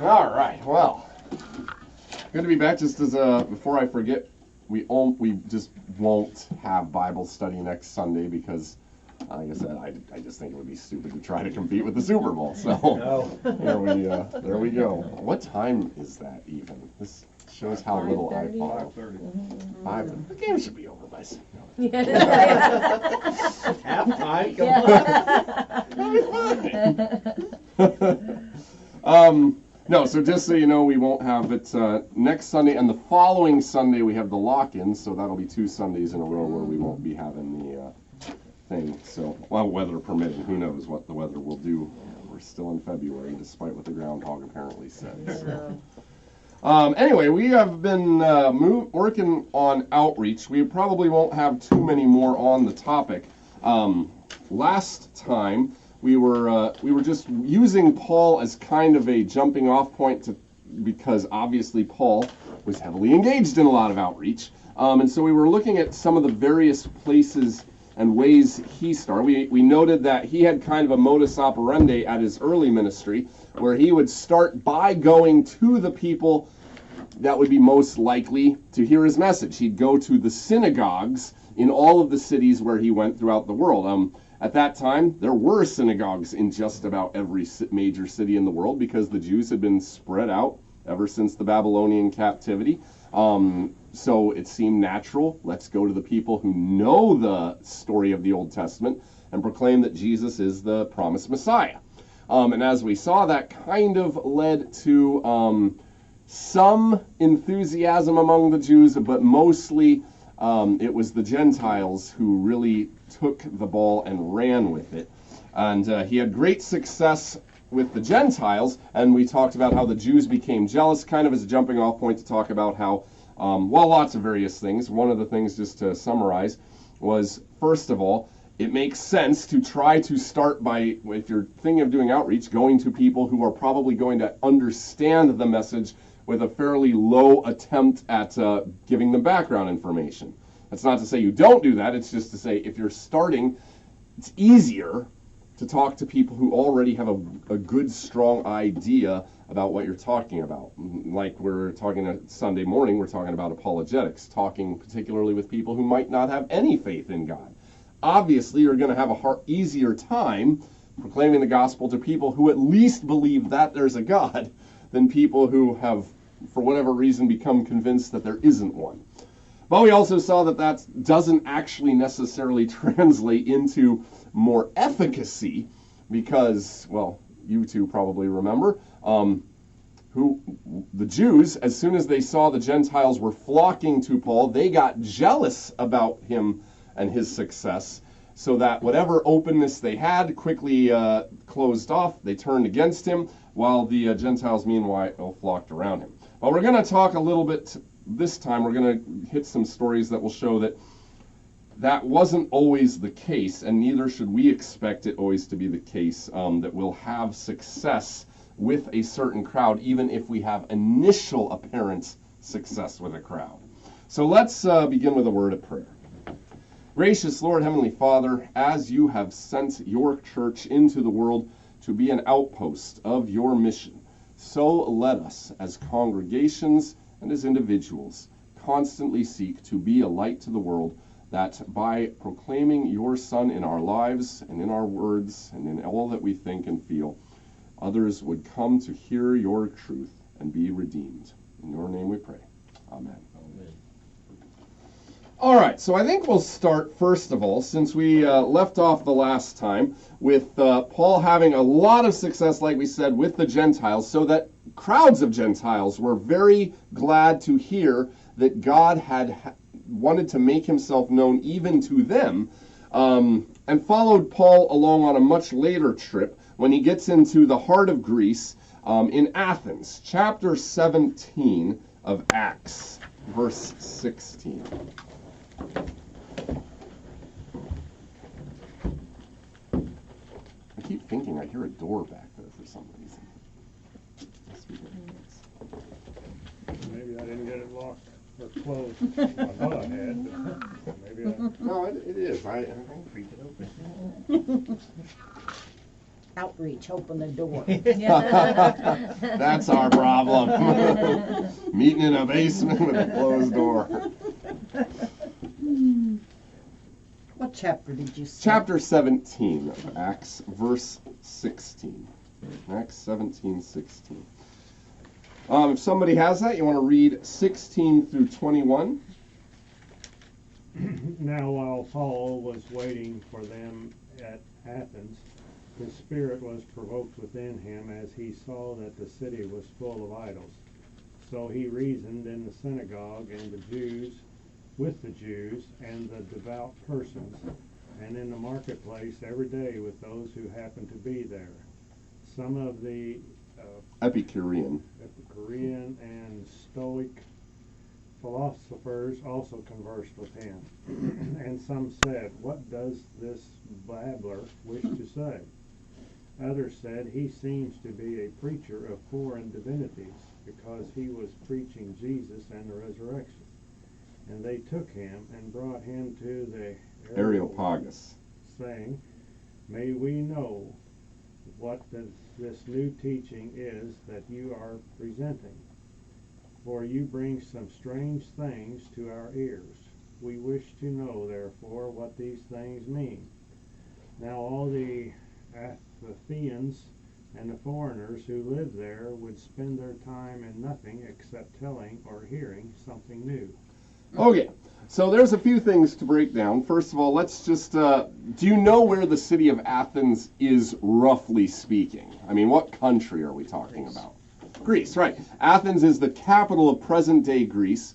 All right, well, good to be back. Just as before I forget, we just won't have Bible study next Sunday because, like I said, I just think it would be stupid to try to compete with the Super Bowl. So there we go. What time is that even? This shows how little I follow. 5:30. The game should be over by Halftime. No, so just so you know, we won't have it next Sunday, and the following Sunday we have the lock-in, so that'll be 2 Sundays in a row where we won't be having the thing. So, well, weather permitting, who knows what the weather will do. We're still in February, despite what the groundhog apparently said. So. Anyway, we have been working on outreach. We probably won't have too many more on the topic. Last time, we were just using Paul as kind of a jumping off point because obviously Paul was heavily engaged in a lot of outreach. And so we were looking at some of the various places and ways he started. We noted that he had kind of a modus operandi at his early ministry where he would start by going to the people that would be most likely to hear his message. He'd go to the synagogues in all of the cities where he went throughout the world. At that time, there were synagogues in just about every major city in the world because the Jews had been spread out ever since the Babylonian captivity. So it seemed natural. Let's go to the people who know the story of the Old Testament and proclaim that Jesus is the promised Messiah. And as we saw, that kind of led to some enthusiasm among the Jews, but mostly it was the Gentiles who really took the ball and ran with it. And he had great success with the Gentiles, and we talked about how the Jews became jealous, kind of as a jumping off point to talk about how, lots of various things. One of the things, just to summarize, was, first of all, it makes sense to try to start by, if you're thinking of doing outreach, going to people who are probably going to understand the message with a fairly low attempt at giving them background information. That's not to say you don't do that. It's just to say if you're starting, it's easier to talk to people who already have a good, strong idea about what you're talking about. Like we're talking Sunday morning, we're talking about apologetics, talking particularly with people who might not have any faith in God. Obviously, you're going to have a easier time proclaiming the gospel to people who at least believe that there's a God than people who have, for whatever reason, become convinced that there isn't one. But we also saw that that doesn't actually necessarily translate into more efficacy because, well, you two probably remember, the Jews, as soon as they saw the Gentiles were flocking to Paul, they got jealous about him and his success, so that whatever openness they had quickly closed off. They turned against him, while the Gentiles, meanwhile, flocked around him. Well, we're going to talk a little bit this time. We're going to hit some stories that will show that that wasn't always the case, and neither should we expect it always to be the case, that we'll have success with a certain crowd, even if we have initial apparent success with a crowd. So let's begin with a word of prayer. Gracious Lord, Heavenly Father, as you have sent your church into the world to be an outpost of your mission, so let us, as congregations and as individuals, constantly seek to be a light to the world, that by proclaiming your Son in our lives and in our words and in all that we think and feel, others would come to hear your truth and be redeemed. In your name we pray. Amen. Amen. All right, so I think we'll start, first of all, since we left off the last time, with Paul having a lot of success, like we said, with the Gentiles, so that crowds of Gentiles were very glad to hear that God had wanted to make himself known even to them, and followed Paul along on a much later trip when he gets into the heart of Greece in Athens, chapter 17 of Acts, verse 16. I keep thinking I hear a door back there for some reason. Maybe I didn't get it locked or closed. I thought I had, but maybe I... No, it is. I think we can open. outreach, open the door. That's our problem. Meeting in a basement with a closed door. What chapter did you say? Chapter 17 of Acts, verse 16. Acts 17:16. If somebody has that, you want to read 16 through 21. Now while Paul was waiting for them at Athens, his spirit was provoked within him as he saw that the city was full of idols. So he reasoned in the synagogue and with the Jews and the devout persons, and in the marketplace every day with those who happened to be there. Some of the Epicurean and Stoic philosophers also conversed with him. And some said, "What does this babbler wish to say?" Others said, "He seems to be a preacher of foreign divinities, because he was preaching Jesus and the resurrection." And they took him and brought him to the Areopagus, saying, "May we know what this new teaching is that you are presenting? For you bring some strange things to our ears. We wish to know, therefore, what these things mean." Now all the Athenians and the foreigners who lived there would spend their time in nothing except telling or hearing something new. Okay, so there's a few things to break down. First of all, let's just, do you know where the city of Athens is, roughly speaking? I mean, what country are we talking about? Greece, right. Athens is the capital of present-day Greece.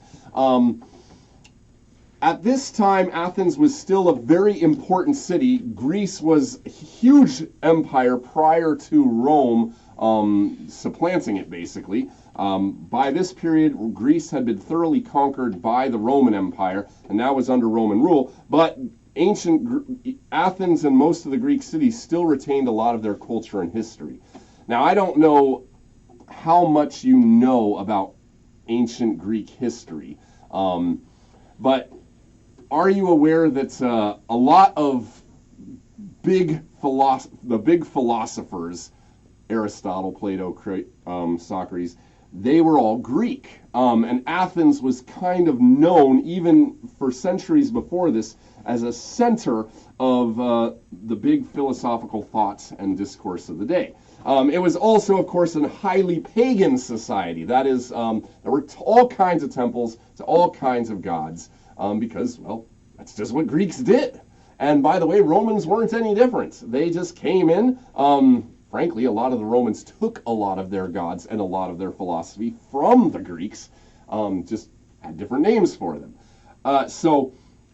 At this time, Athens was still a very important city. Greece was a huge empire prior to Rome supplanting it, basically. By this period, Greece had been thoroughly conquered by the Roman Empire and now was under Roman rule. But ancient Athens and most of the Greek cities still retained a lot of their culture and history. Now, I don't know how much you know about ancient Greek history, but are you aware that a lot of the big philosophers, Aristotle, Plato, Socrates, they were all Greek. And Athens was kind of known, even for centuries before this, as a center of the big philosophical thoughts and discourse of the day. It was also, of course, a highly pagan society. That is, there were all kinds of temples to all kinds of gods, because, well, that's just what Greeks did. And by the way, Romans weren't any different. They just came in. Frankly, a lot of the Romans took a lot of their gods and a lot of their philosophy from the Greeks, just had different names for them. So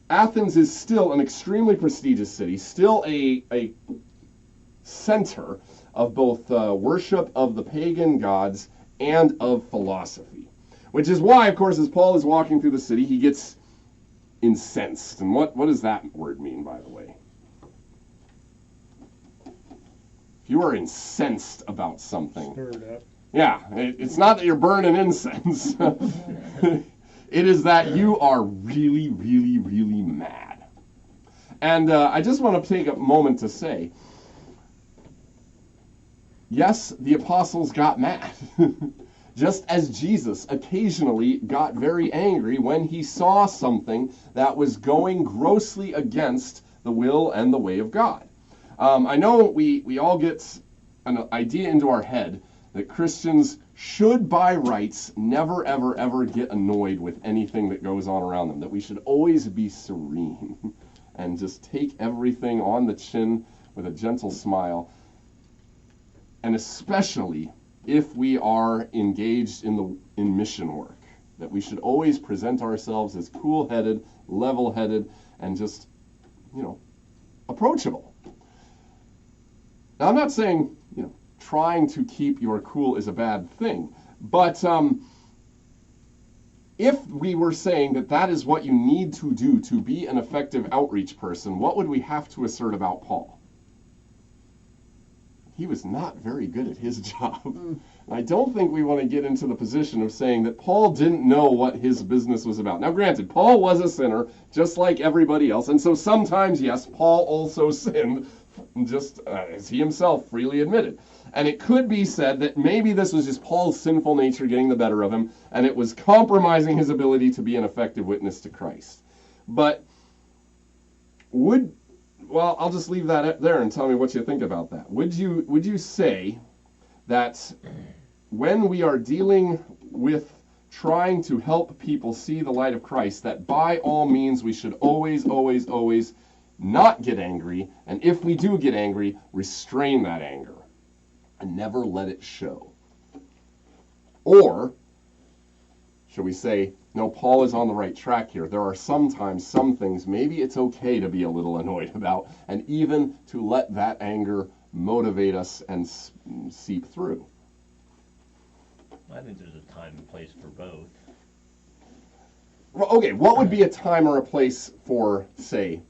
Athens is still an extremely prestigious city, still a center of both worship of the pagan gods and of philosophy. Which is why, of course, as Paul is walking through the city, he gets incensed. And what does that word mean, by the way? If you are incensed about something. Stirred up. Yeah, it's not that you're burning incense. It is that you are really, really, really mad. And I just want to take a moment to say, yes, the apostles got mad. Just as Jesus occasionally got very angry when he saw something that was going grossly against the will and the way of God. I know we all get an idea into our head that Christians should, by rights, never, ever, ever get annoyed with anything that goes on around them, that we should always be serene and just take everything on the chin with a gentle smile, and especially if we are engaged in mission work, that we should always present ourselves as cool-headed, level-headed, and just, approachable. Now, I'm not saying, trying to keep your cool is a bad thing, but if we were saying that that is what you need to do to be an effective outreach person, what would we have to assert about Paul? He was not very good at his job. I don't think we want to get into the position of saying that Paul didn't know what his business was about. Now, granted, Paul was a sinner, just like everybody else, and so sometimes, yes, Paul also sinned just as he himself freely admitted. And it could be said that maybe this was just Paul's sinful nature getting the better of him, and it was compromising his ability to be an effective witness to Christ. But I'll just leave that there and tell me what you think about that. Would you say that when we are dealing with trying to help people see the light of Christ, that by all means we should always, always, always not get angry, and if we do get angry, restrain that anger and never let it show? Or should we say, no, Paul is on the right track here. There are sometimes some things maybe it's okay to be a little annoyed about, and even to let that anger motivate us and seep through. I think there's a time and place for both. Well, okay, what would be a time or a place for, say,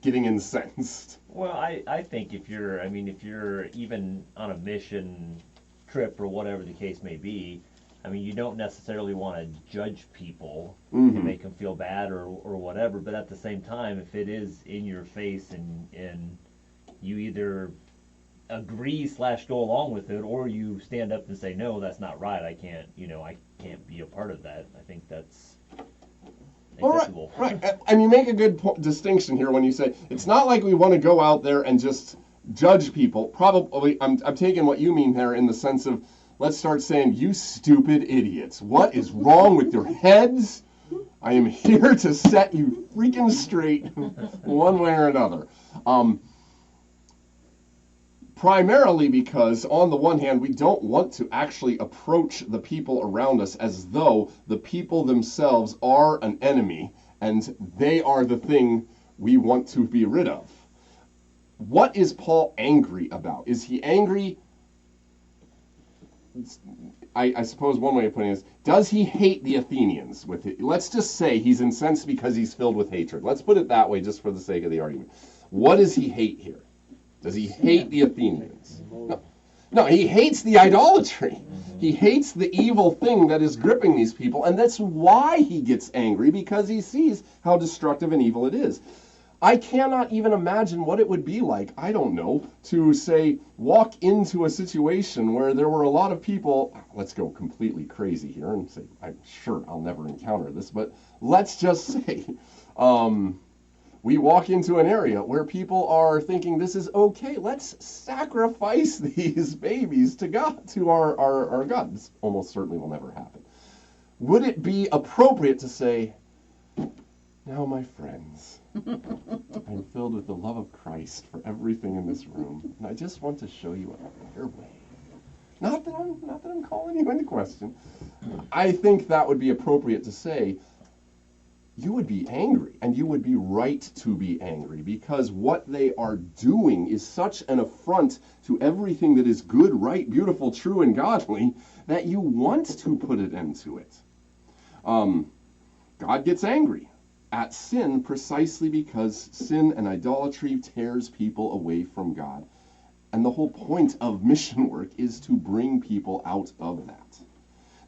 getting incensed? Well, I think if you're even on a mission trip or whatever the case may be, I mean, you don't necessarily want to judge people and make them feel bad or whatever, but at the same time, if it is in your face and you either agree / go along with it, or you stand up and say, no, that's not right, I can't be a part of that, I think that's acceptable. Right. And you make a good distinction here when you say, it's not like we want to go out there and just judge people. Probably, I'm taking what you mean there in the sense of, let's start saying, you stupid idiots. What is wrong with your heads? I am here to set you freaking straight one way or another. Primarily because, on the one hand, we don't want to actually approach the people around us as though the people themselves are an enemy and they are the thing we want to be rid of. What is Paul angry about? Is he angry? I suppose one way of putting it is, does he hate the Athenians? Let's just say he's incensed because he's filled with hatred. Let's put it that way just for the sake of the argument. What does he hate here? Does he hate the Athenians? No, he hates the idolatry. He hates the evil thing that is gripping these people, and that's why he gets angry, because he sees how destructive and evil it is. I cannot even imagine what it would be like, I don't know, to, say, walk into a situation where there were a lot of people, let's go completely crazy here and say, I'm sure I'll never encounter this, but let's just say, we walk into an area where people are thinking this is okay. Let's sacrifice these babies to God, to our God. This almost certainly will never happen. Would it be appropriate to say, now, my friends, I'm filled with the love of Christ for everything in this room, and I just want to show you a better way. Not that I'm calling you into question. I think that would be appropriate to say. You would be angry, and you would be right to be angry, because what they are doing is such an affront to everything that is good, right, beautiful, true, and godly, that you want to put an end to it. God gets angry at sin precisely because sin and idolatry tears people away from God. And the whole point of mission work is to bring people out of that.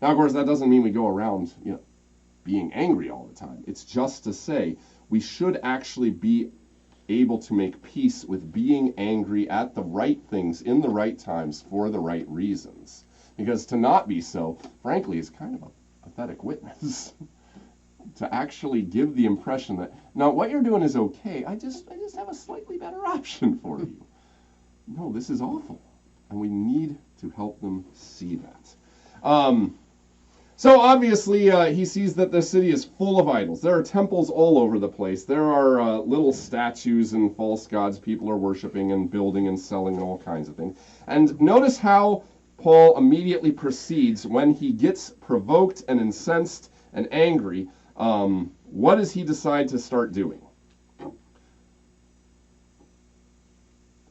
Now, of course, that doesn't mean we go around, being angry all the time. It's just to say we should actually be able to make peace with being angry at the right things in the right times for the right reasons. Because to not be so, frankly, is kind of a pathetic witness. To actually give the impression that, no, what you're doing is okay, I just have a slightly better option for you. No, this is awful. And we need to help them see that. So obviously he sees that the city is full of idols. There are temples all over the place. There are little statues and false gods people are worshiping and building and selling and all kinds of things. And notice how Paul immediately proceeds when he gets provoked and incensed and angry. What does he decide to start doing?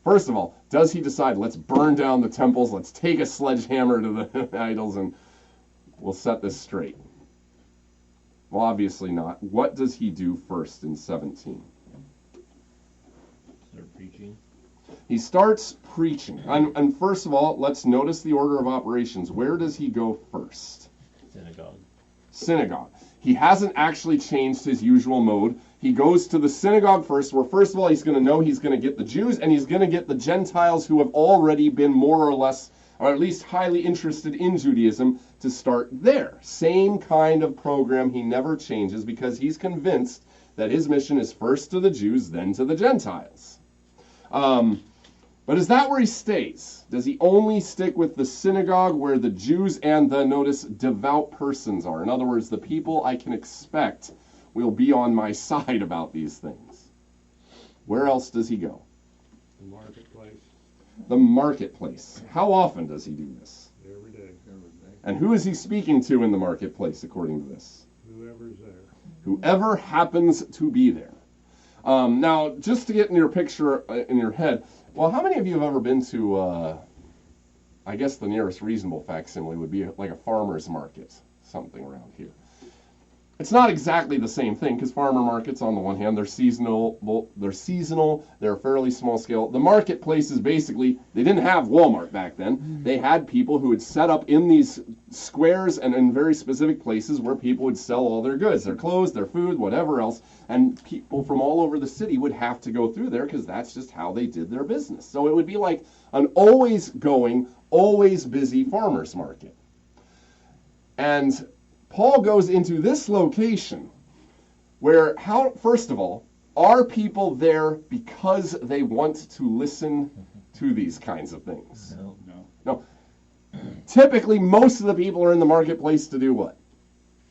First of all, does he decide, let's burn down the temples, let's take a sledgehammer to the idols and we'll set this straight? Well, obviously not. What does he do first in 17? Start preaching. He starts preaching. And first of all, let's notice the order of operations. Where does he go first? Synagogue. Synagogue. He hasn't actually changed his usual mode. He goes to the synagogue first, where first of all he's going to know he's going to get the Jews and he's going to get the Gentiles who have already been more or less, or at least highly interested in Judaism, to start there. Same kind of program. He never changes because he's convinced that his mission is first to the Jews, then to the Gentiles. But is that where he stays? Does he only stick with the synagogue where the Jews and the, notice, devout persons are? In other words, the people I can expect will be on my side about these things. Where else does he go? The marketplace. The marketplace. How often does he do this? Every day. And who is he speaking to in the marketplace, according to this? Whoever's there. Whoever happens to be there. Now, just to get in your picture, in your head, well, how many of you have ever been to, I guess the nearest reasonable facsimile would be like a farmer's market, something around here. It's not exactly the same thing, because farmer markets, on the one hand, they're seasonal, they're fairly small scale. The marketplace is basically, they didn't have Walmart back then. They had people who would set up in these squares and in very specific places where people would sell all their goods, their clothes, their food, whatever else, and people from all over the city would have to go through there because that's just how they did their business. So it would be like an always going, always busy farmer's market. And Paul goes into this location where, first of all, are people there because they want to listen to these kinds of things? No. Typically, most of the people are in the marketplace to do what?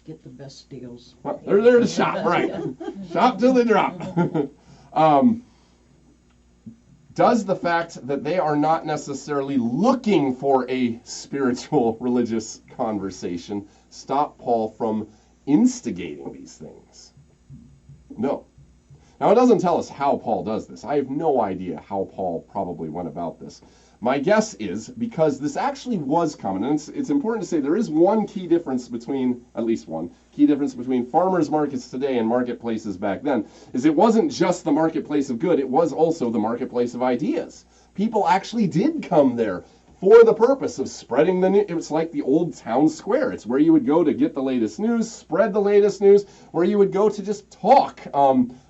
Get the best deals. Well, they're there to shop, right? Shop till they drop. Does the fact that they are not necessarily looking for a spiritual, religious conversation stop Paul from instigating these things? No. Now, it doesn't tell us how Paul does this. I have no idea how Paul probably went about this. My guess is because this actually was common, and it's important to say there is one key difference between, at least one, key difference between farmers markets today and marketplaces back then, is it wasn't just the marketplace of good, it was also the marketplace of ideas. People actually did come there for the purpose of spreading the news. It was like the old town square. It's where you would go to get the latest news, spread the latest news, where you would go to just talk.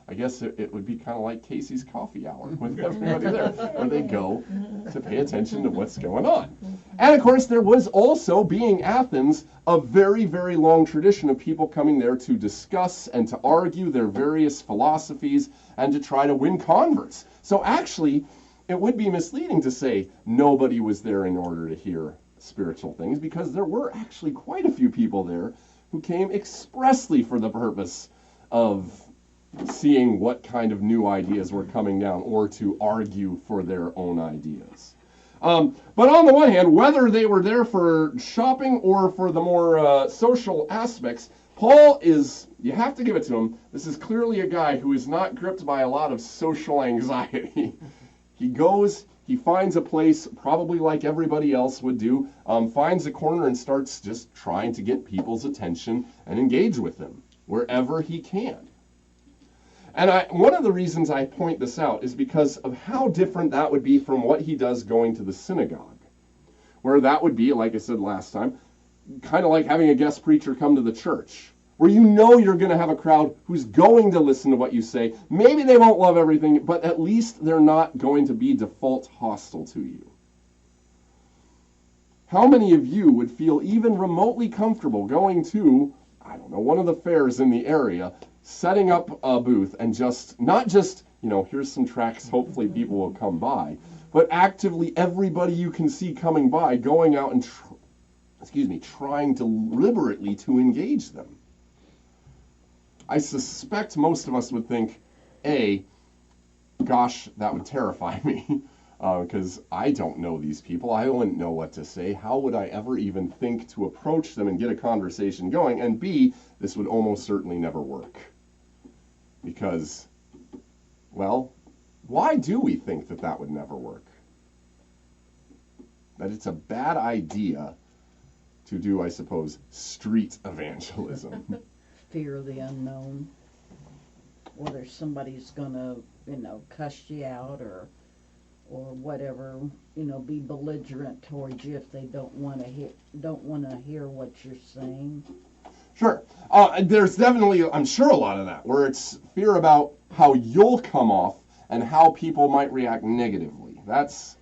I guess it would be kind of like Casey's coffee hour with everybody there, where they go to pay attention to what's going on. And of course, there was also, being Athens, a very, very long tradition of people coming there to discuss and to argue their various philosophies and to try to win converts. So actually, it would be misleading to say nobody was there in order to hear spiritual things, because there were actually quite a few people there who came expressly for the purpose of seeing what kind of new ideas were coming down or to argue for their own ideas. But on the one hand, whether they were there for shopping or for the more social aspects, Paul is, you have to give it to him, this is clearly a guy who is not gripped by a lot of social anxiety. He goes, he finds a place, probably like everybody else would do, finds a corner and starts just trying to get people's attention and engage with them wherever he can. And one of the reasons I point this out is because of how different that would be from what he does going to the synagogue, where that would be, like I said last time, kind of like having a guest preacher come to the church, where you know you're going to have a crowd who's going to listen to what you say. Maybe they won't love everything, but at least they're not going to be default hostile to you. How many of you would feel even remotely comfortable going to, I don't know, one of the fairs in the area, setting up a booth and just, not just, here's some tracts, hopefully people will come by, but actively everybody you can see coming by, going out and, trying deliberately to engage them? I suspect most of us would think, gosh, that would terrify me, because I don't know these people. I wouldn't know what to say. How would I ever even think to approach them and get a conversation going? And B, this would almost certainly never work. Because, well, why do we think that that would never work? That it's a bad idea to do, I suppose, street evangelism. Fear of the unknown. Whether somebody's gonna, cuss you out or whatever, be belligerent towards you if they don't want to hear what you're saying. Sure. There's definitely, I'm sure, a lot of that where it's fear about how you'll come off and how people might react negatively. That's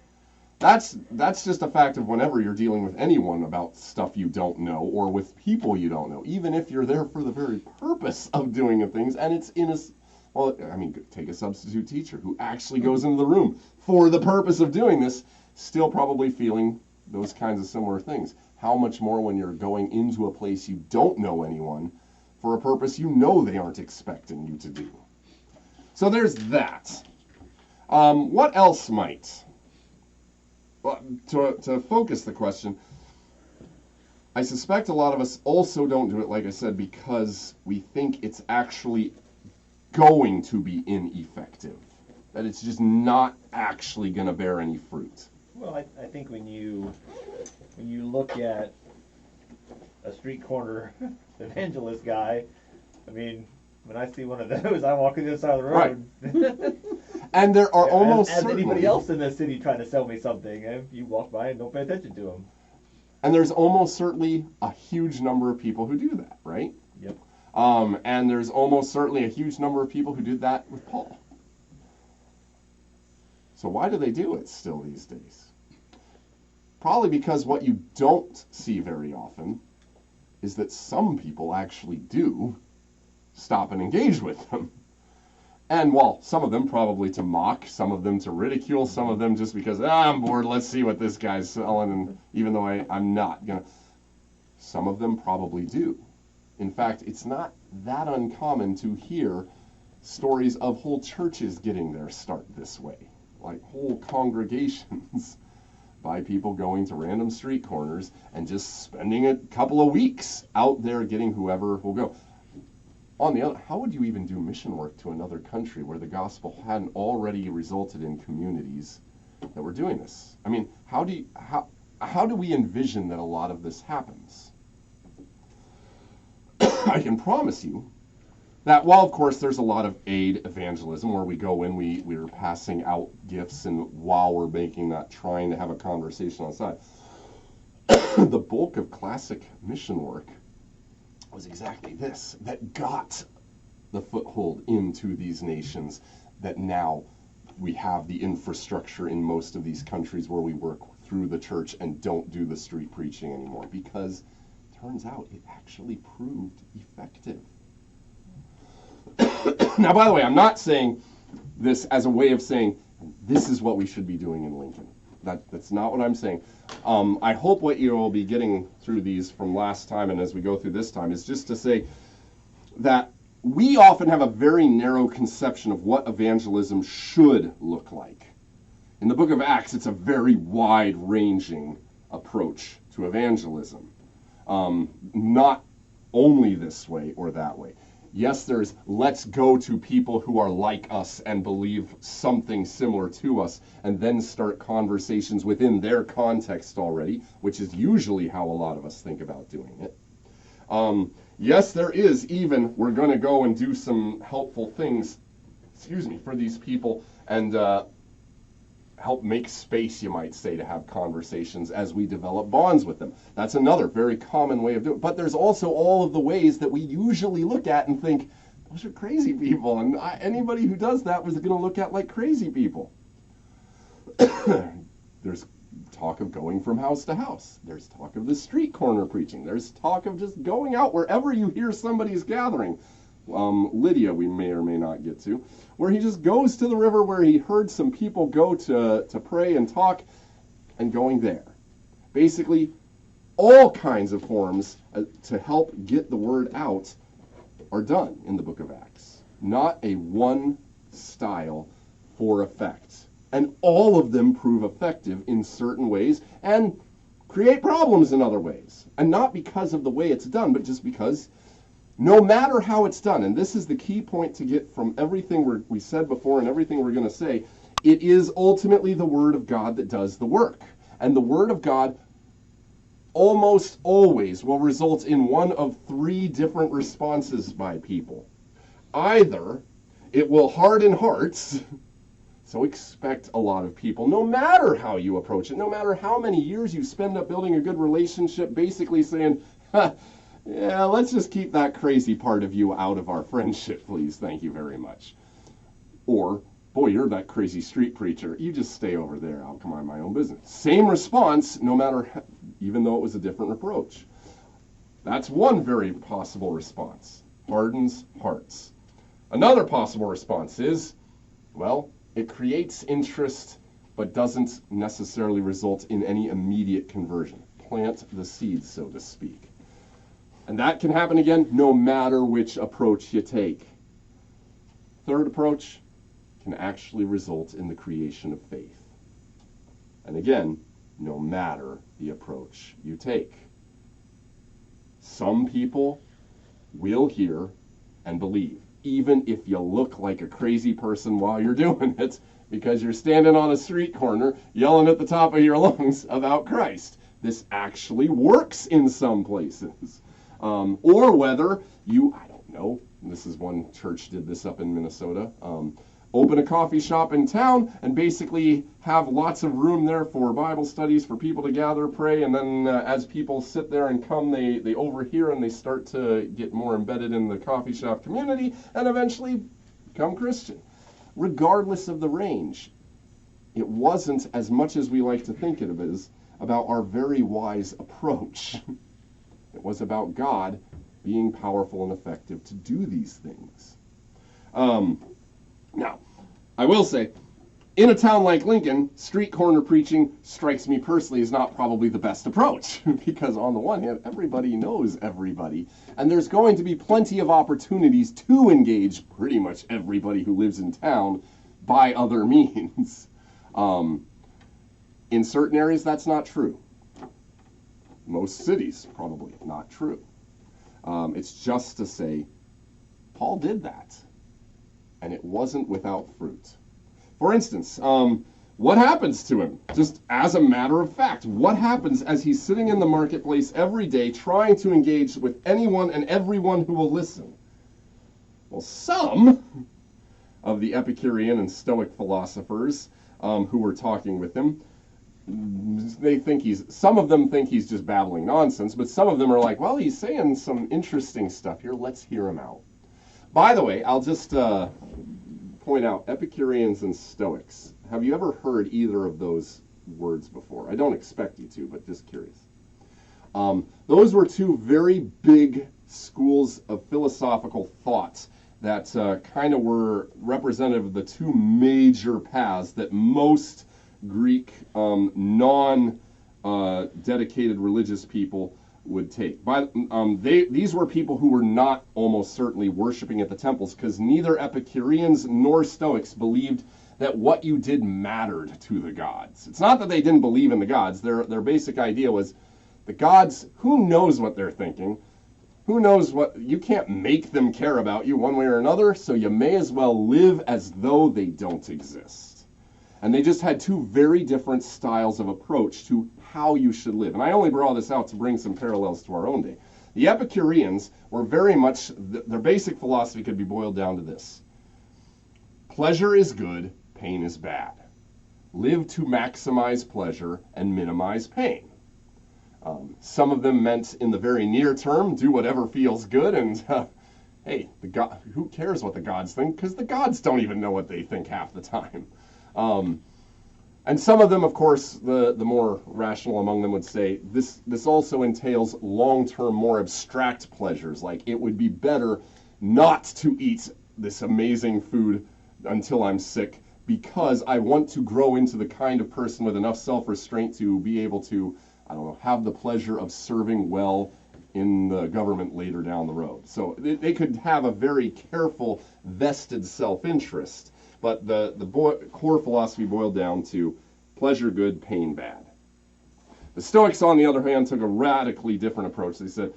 just a fact of whenever you're dealing with anyone about stuff you don't know or with people you don't know, even if you're there for the very purpose of doing things, and it's in a, well, I mean, take a substitute teacher who actually goes into the room for the purpose of doing this, still probably feeling those kinds of similar things. How much more when you're going into a place you don't know anyone for a purpose you know they aren't expecting you to do. So there's that. What else might? Well, to focus the question, I suspect a lot of us also don't do it, like I said, because we think it's actually going to be ineffective, that it's just not actually going to bear any fruit. Well, I think when you look at a street corner evangelist guy, I mean, when I see one of those, I walk to the other side of the road. Right. And there are almost as certainly, anybody else in the city trying to sell me something, and you walk by and don't pay attention to them. and there's almost certainly a huge number of people who do that, right? Yep. And there's almost certainly a huge number of people who did that with Paul. So why do they do it still these days? Probably because what you don't see very often is that some people actually do stop and engage with them. And while some of them probably to mock, some of them to ridicule, some of them just because, I'm bored, let's see what this guy's selling, and even though I'm not gonna. Some of them probably do. In fact, it's not that uncommon to hear stories of whole churches getting their start this way. Like whole congregations by people going to random street corners and just spending a couple of weeks out there getting whoever will go. On the other, how would you even do mission work to another country where the gospel hadn't already resulted in communities that were doing this? I mean, how do we envision that a lot of this happens? I can promise you that while, of course, there's a lot of aid evangelism where we go in, we're passing out gifts, and while we're making that, trying to have a conversation on the side, the bulk of classic mission work was exactly this, that got the foothold into these nations, that now we have the infrastructure in most of these countries where we work through the church and don't do the street preaching anymore, because it turns out it actually proved effective. Now, by the way, I'm not saying this as a way of saying this is what we should be doing in Lincoln. That's not what I'm saying. I hope what you will be getting through these from last time and as we go through this time is just to say that we often have a very narrow conception of what evangelism should look like. In the book of Acts, it's a very wide-ranging approach to evangelism. Not only this way or that way. Yes, there's let's go to people who are like us and believe something similar to us and then start conversations within their context already, which is usually how a lot of us think about doing it. Yes, there is even, we're going to go and do some helpful things, for these people and help make space, you might say, to have conversations as we develop bonds with them. That's another very common way of doing it. But there's also all of the ways that we usually look at and think, those are crazy people, and anybody who does that was going to look at like crazy people. There's talk of going from house to house. There's talk of the street corner preaching. There's talk of just going out wherever you hear somebody's gathering. Lydia, we may or may not get to, where he just goes to the river where he heard some people go to pray and talk, and going there. Basically, all kinds of forms to help get the word out are done in the book of Acts. Not a one style for effect. And all of them prove effective in certain ways and create problems in other ways. And not because of the way it's done, but just because no matter how it's done, and this is the key point to get from everything we said before and everything we're going to say, it is ultimately the Word of God that does the work. And the Word of God almost always will result in one of three different responses by people. Either it will harden hearts, so expect a lot of people, no matter how you approach it, no matter how many years you spend up building a good relationship, basically saying, Yeah, let's just keep that crazy part of you out of our friendship, please. Thank you very much. Or, boy, you're that crazy street preacher. You just stay over there. I'll mind my own business. Same response, no matter, even though it was a different approach. That's one very possible response. Hardens hearts. Another possible response is, well, it creates interest but doesn't necessarily result in any immediate conversion. Plant the seed, so to speak. And that can happen again no matter which approach you take. Third approach can actually result in the creation of faith. And again, no matter the approach you take. Some people will hear and believe, even if you look like a crazy person while you're doing it, because you're standing on a street corner yelling at the top of your lungs about Christ. This actually works in some places. Or whether you, I don't know, this is one church did this up in Minnesota, open a coffee shop in town and basically have lots of room there for Bible studies, for people to gather, pray, and then as people sit there and come, they overhear and they start to get more embedded in the coffee shop community and eventually become Christian. Regardless of the range, it wasn't, as much as we like to think of it as, about our very wise approach. It was about God being powerful and effective to do these things. Now, I will say, in a town like Lincoln, street corner preaching strikes me personally as not probably the best approach, because on the one hand, everybody knows everybody, and there's going to be plenty of opportunities to engage pretty much everybody who lives in town by other means. In certain areas, that's not true. Most cities, probably not true. It's just to say, Paul did that, and it wasn't without fruit. For instance, what happens to him? Just as a matter of fact, what happens as he's sitting in the marketplace every day trying to engage with anyone and everyone who will listen? Well, some of the Epicurean and Stoic philosophers who were talking with him, some of them think he's just babbling nonsense, but some of them are like, well, he's saying some interesting stuff here. Let's hear him out. By the way, I'll just point out, Epicureans and Stoics. Have you ever heard either of those words before? I don't expect you to, but just curious. Those were two very big schools of philosophical thought that kind of were representative of the two major paths that most Greek non-dedicated religious people would take. These were people who were not almost certainly worshiping at the temples, because neither Epicureans nor Stoics believed that what you did mattered to the gods. It's not that they didn't believe in the gods. Their basic idea was the gods, who knows what they're thinking? Who knows what? You can't make them care about you one way or another, so you may as well live as though they don't exist. And they just had two very different styles of approach to how you should live. And I only brought this out to bring some parallels to our own day. The Epicureans were very much, their basic philosophy could be boiled down to this. Pleasure is good, pain is bad. Live to maximize pleasure and minimize pain. Some of them meant in the very near term, do whatever feels good, and hey, who cares what the gods think? Because the gods don't even know what they think half the time. And some of them, of course, the more rational among them would say, this also entails long-term, more abstract pleasures. Like, it would be better not to eat this amazing food until I'm sick, because I want to grow into the kind of person with enough self-restraint to be able to, I don't know, have the pleasure of serving well in the government later down the road. So they could have a very careful, vested self-interest. But the core philosophy boiled down to pleasure good, pain bad. The Stoics, on the other hand, took a radically different approach. They said,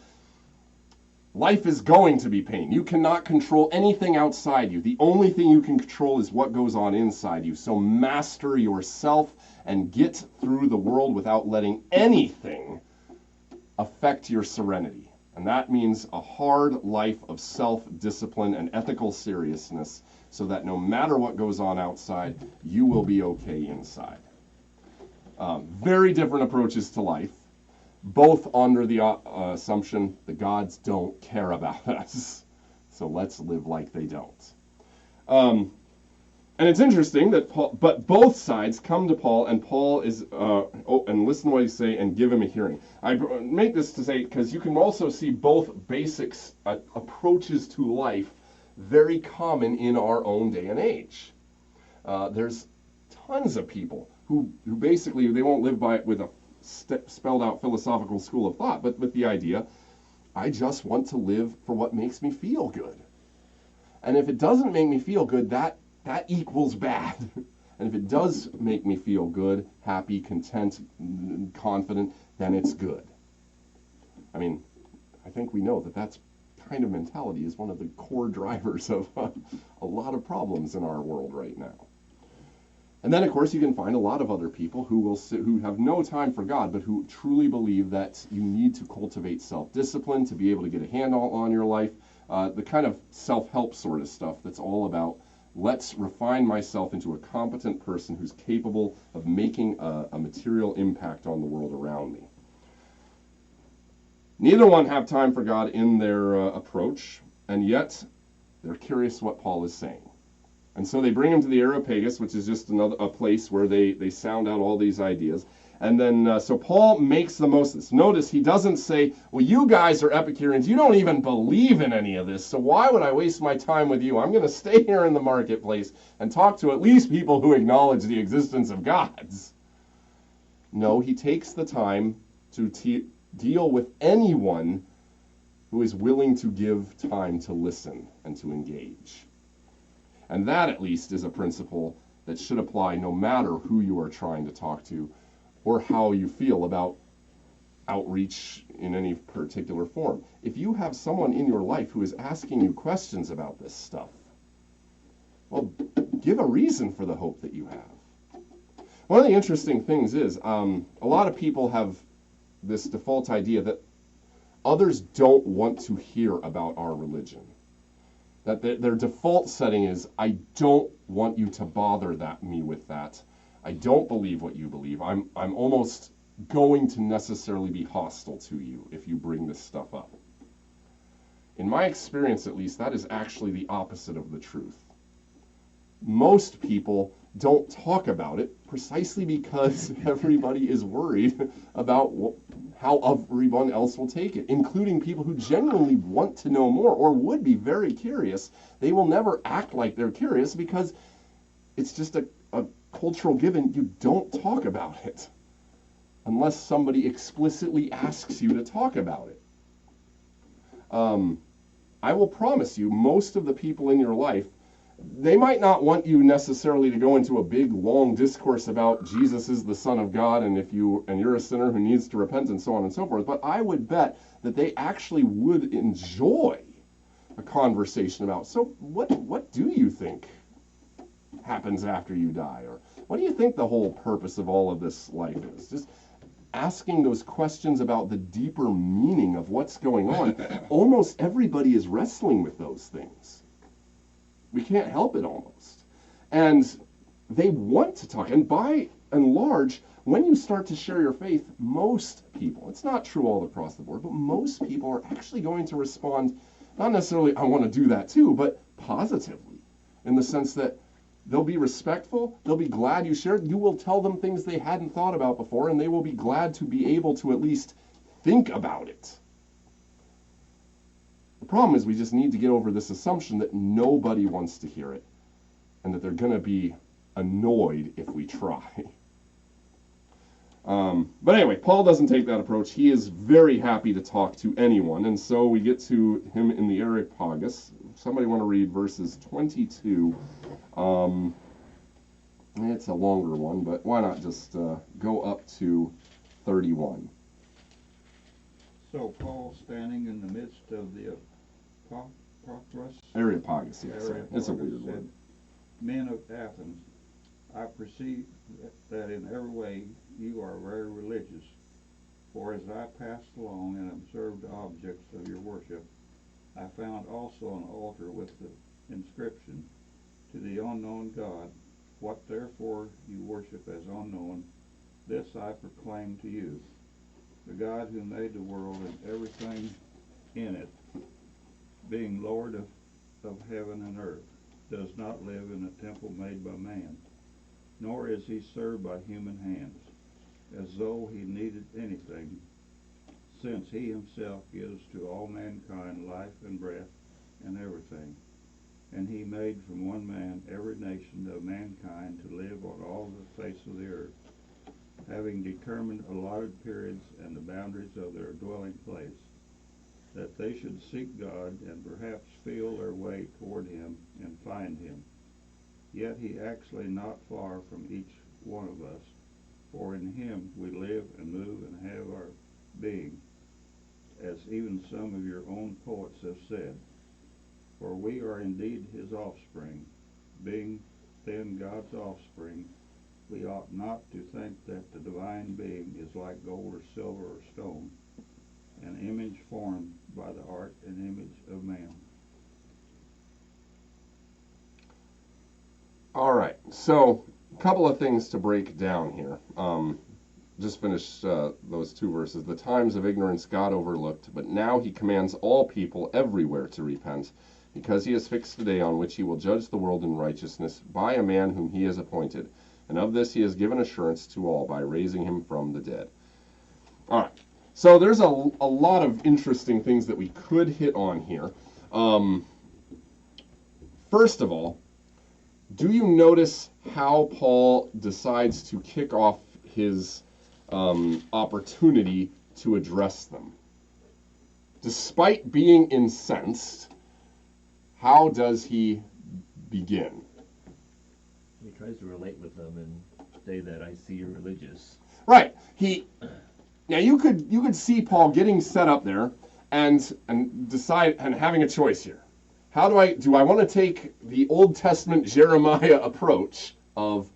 life is going to be pain. You cannot control anything outside you. The only thing you can control is what goes on inside you. So master yourself and get through the world without letting anything affect your serenity. And that means a hard life of self-discipline and ethical seriousness, so that no matter what goes on outside, you will be okay inside. Very different approaches to life. both under the assumption the gods don't care about us. So let's live like they don't. And it's interesting that but both sides come to Paul, and Paul is, and listen to what he say and give him a hearing. I make this to say, because you can also see both basic approaches to life very common in our own day and age. There's tons of people who basically, they won't live by it with a spelled out philosophical school of thought, but with the idea, I just want to live for what makes me feel good. And if it doesn't make me feel good, that equals bad. And if it does make me feel good, happy, content, confident, then it's good. I mean, I think we know that that's kind of mentality is one of the core drivers of a lot of problems in our world right now. And then, of course, you can find a lot of other people who have no time for God, but who truly believe that you need to cultivate self-discipline to be able to get a handle on your life. The kind of self-help sort of stuff that's all about, let's refine myself into a competent person who's capable of making a material impact on the world around me. Neither one have time for God in their approach, and yet they're curious what Paul is saying. And so they bring him to the Areopagus, which is just a place where they sound out all these ideas. And then, so Paul makes the most of this. Notice he doesn't say, well, you guys are Epicureans. You don't even believe in any of this. So why would I waste my time with you? I'm going to stay here in the marketplace and talk to at least people who acknowledge the existence of gods. No, he takes the time to deal with anyone who is willing to give time to listen and to engage. And that, at least, is a principle that should apply no matter who you are trying to talk to or how you feel about outreach in any particular form. If you have someone in your life who is asking you questions about this stuff, well, give a reason for the hope that you have. One of the interesting things is a lot of people have this default idea that others don't want to hear about our religion. That their default setting is, I don't want you to bother me with that. I don't believe what you believe. I'm almost going to necessarily be hostile to you if you bring this stuff up. In my experience, at least, that is actually the opposite of the truth. Most people don't talk about it precisely because everybody is worried about how everyone else will take it, including people who genuinely want to know more or would be very curious. They will never act like they're curious because it's just a cultural given. You don't talk about it unless somebody explicitly asks you to talk about it. I will promise you, most of the people in your life, they might not want you necessarily to go into a big long discourse about Jesus is the Son of God and you're a sinner who needs to repent and so on and so forth, but I would bet that they actually would enjoy a conversation about, so what do you think happens after you die? Or what do you think the whole purpose of all of this life is? Just asking those questions about the deeper meaning of what's going on. Almost everybody is wrestling with those things. We can't help it almost. And they want to talk. And by and large, when you start to share your faith, most people, it's not true all across the board, but most people are actually going to respond, not necessarily, I want to do that too, but positively, in the sense that they'll be respectful, they'll be glad you shared, you will tell them things they hadn't thought about before, and they will be glad to be able to at least think about it. The problem is we just need to get over this assumption that nobody wants to hear it and that they're going to be annoyed if we try. But anyway, Paul doesn't take that approach. He is very happy to talk to anyone, and so we get to him in the Areopagus. Somebody want to read verses 22? It's a longer one, but why not just go up to 31? So Paul, standing in the midst of the Areopagus, yes. It's a weird said, word. Men of Athens, I perceive that in every way you are very religious. For as I passed along and observed the objects of your worship, I found also an altar with the inscription, To the unknown God. What therefore you worship as unknown, this I proclaim to you. The God who made the world and everything in it, being Lord of heaven and earth, does not live in a temple made by man, nor is he served by human hands, as though he needed anything, since he himself gives to all mankind life and breath and everything. And he made from one man every nation of mankind to live on all the face of the earth, having determined allotted periods and the boundaries of their dwelling place, that they should seek God and perhaps feel their way toward him and find him. Yet he actually not far from each one of us, for in him we live and move and have our being, as even some of your own poets have said. For we are indeed his offspring. Being then God's offspring, we ought not to think that the divine being is like gold or silver or stone, an image formed by the art and image of man. All right, so a couple of things to break down here. Just finished those two verses. The times of ignorance God overlooked, but now he commands all people everywhere to repent, because he has fixed a day on which he will judge the world in righteousness by a man whom he has appointed. And of this he has given assurance to all by raising him from the dead. All right, so there's a lot of interesting things that we could hit on here. First of all, do you notice how Paul decides to kick off his opportunity to address them? Despite being incensed, how does he begin? He tries to relate with them and say that I see you're religious. Right. Now you could see Paul getting set up there and decide and having a choice here. How do I want to take the Old Testament Jeremiah approach of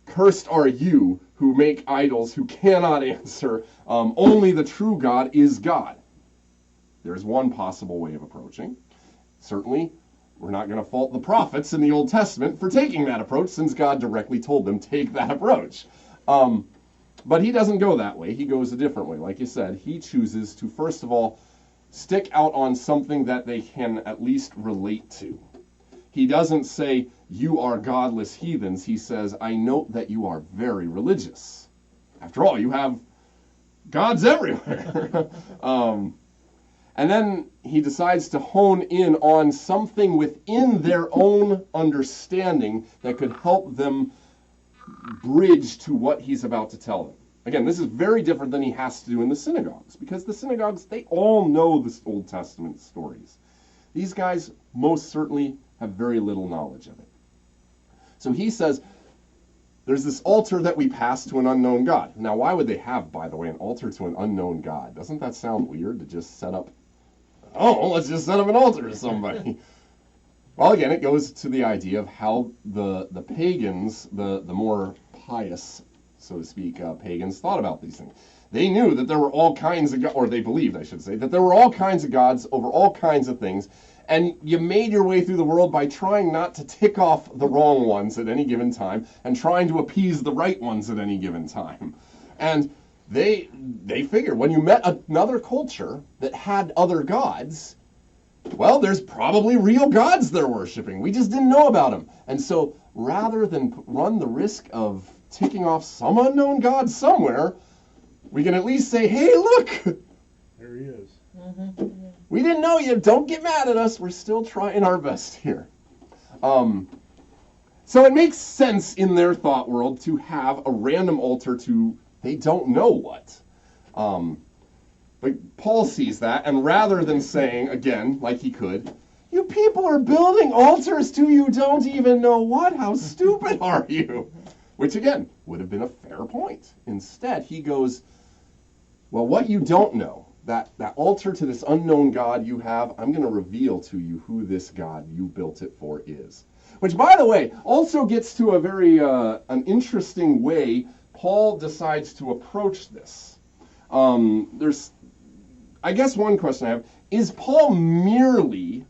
cursed are you who make idols who cannot answer, only the true God is God. There's one possible way of approaching. Certainly, we're not going to fault the prophets in the Old Testament for taking that approach, since God directly told them, take that approach. But he doesn't go that way. He goes a different way. Like you said, he chooses to, first of all, stick out on something that they can at least relate to. He doesn't say, you are godless heathens. He says, I note that you are very religious. After all, you have gods everywhere. And then he decides to hone in on something within their own understanding that could help them bridge to what he's about to tell them. Again, this is very different than he has to do in the synagogues, because the synagogues, they all know the Old Testament stories. These guys most certainly have very little knowledge of it. So he says, there's this altar that we pass to an unknown God. Now, why would they have, by the way, an altar to an unknown God? Doesn't that sound weird to just set up, let's just set up an altar to somebody? Well, again, it goes to the idea of how the pagans, the more pious, so to speak, pagans thought about these things. They knew that there were all kinds of, or they believed, I should say, that there were all kinds of gods over all kinds of things, and you made your way through the world by trying not to tick off the wrong ones at any given time, and trying to appease the right ones at any given time. And they figured when you met another culture that had other gods, well, there's probably real gods they're worshiping. We just didn't know about them. And so rather than run the risk of ticking off some unknown god somewhere, we can at least say, hey, look! There he is. We didn't know you. Don't get mad at us. We're still trying our best here. So it makes sense in their thought world to have a random altar to they don't know what. But Paul sees that, and rather than saying, again, like he could, you people are building altars to you don't even know what? How stupid are you? Which, again, would have been a fair point. Instead, he goes, well, what you don't know, that altar to this unknown God you have, I'm going to reveal to you who this God you built it for is. Which, by the way, also gets to a very an interesting way Paul decides to approach this. There's, I guess one question I have, is Paul merely